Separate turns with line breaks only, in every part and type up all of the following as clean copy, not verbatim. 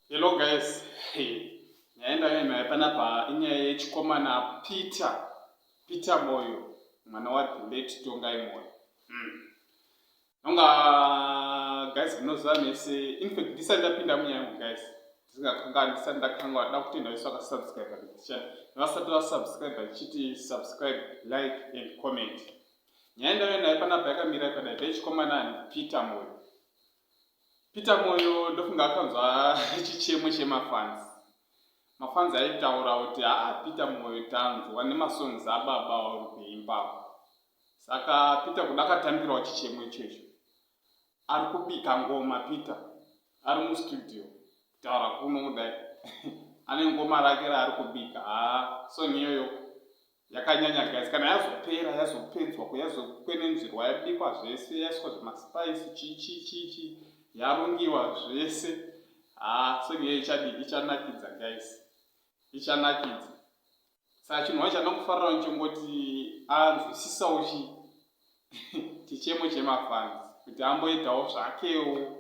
Hello guys, naenda panapa inyaya yechikomana Peter Moyo, mwana wa the late Tongai Moyo. Nonga guys munoziva mese, in fact ndisati ndapinda munyangu guys, ndisati ndakanga wada kuti ndaiswa kasubscribe channel. Vasati vasubscribe chiti subscribe, like and comment. Nyaya nayo panapa yakamira yakadai yechikomana Peter Moyo. Peter Moyo ndofunga akanzwa chichemo chemafans. Mafans aitaura kuti Peter Moyo tanzwa nemasongs ababa vari kuimba. Saka Peter kuda akatambirawo chichemo ichocho. Ari kubika ngoma Peter. Ari mustudio. Kutaura kuno kudai. Ane ngoma rake raari kubika. Song iyoyo yakanyanya guys. Kana yazopera, yazopedzwa, yazokwenenzverwa, yabikwa zvese, yaiswa zvemaspice, chichi. Yarungiwa zvese. Song iyoyo ichanakidza guys. Ichanakidza. Saka chinhu chandakufarira nchongoti anzwisisawo chichemo chemafans kuti amboitawo zvakewo.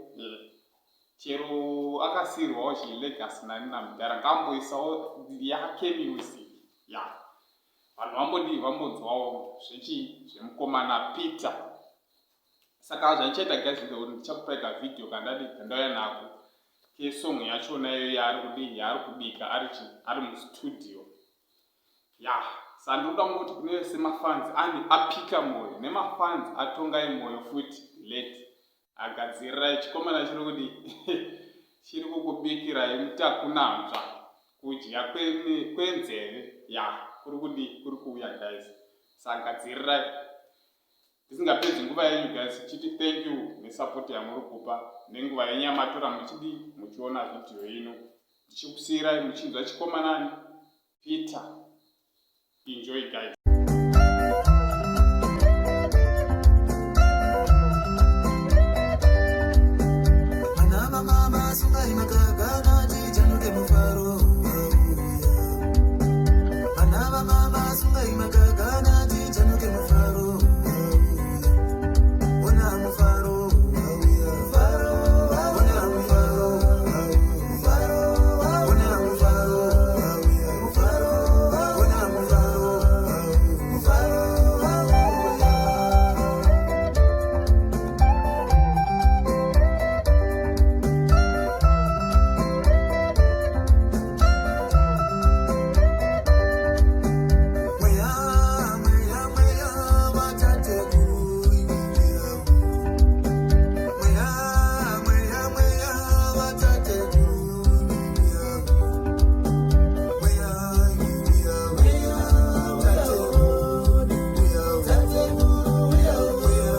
Chero akasiyirwawo chilegacy nani namudhara ngamboisawo yake music. Vanhu vambonzwawo zvemukomana Peter. Saka zvandichaita guys ndichakupaika video kandauya nako kesong yachona iyo yaari kubika ari mustudio. Saka ndinoda kuti kune vese mafans apika Moyo nemafans atongai Moyo futi late agadzirira chikomana chiri kudi chiri kukubikirai mutakunanzva kudya kwenzeve. Kuri kuuya guys. Saka gadzirirai. Ndisingapedzi nguva yenyu guys, chiti thank you nesupport yamuri kupa nenguva yenyu yamatora muchiona video ino. Ndichikusiyirai muchinzwa chikomana Peter. Enjoy guys.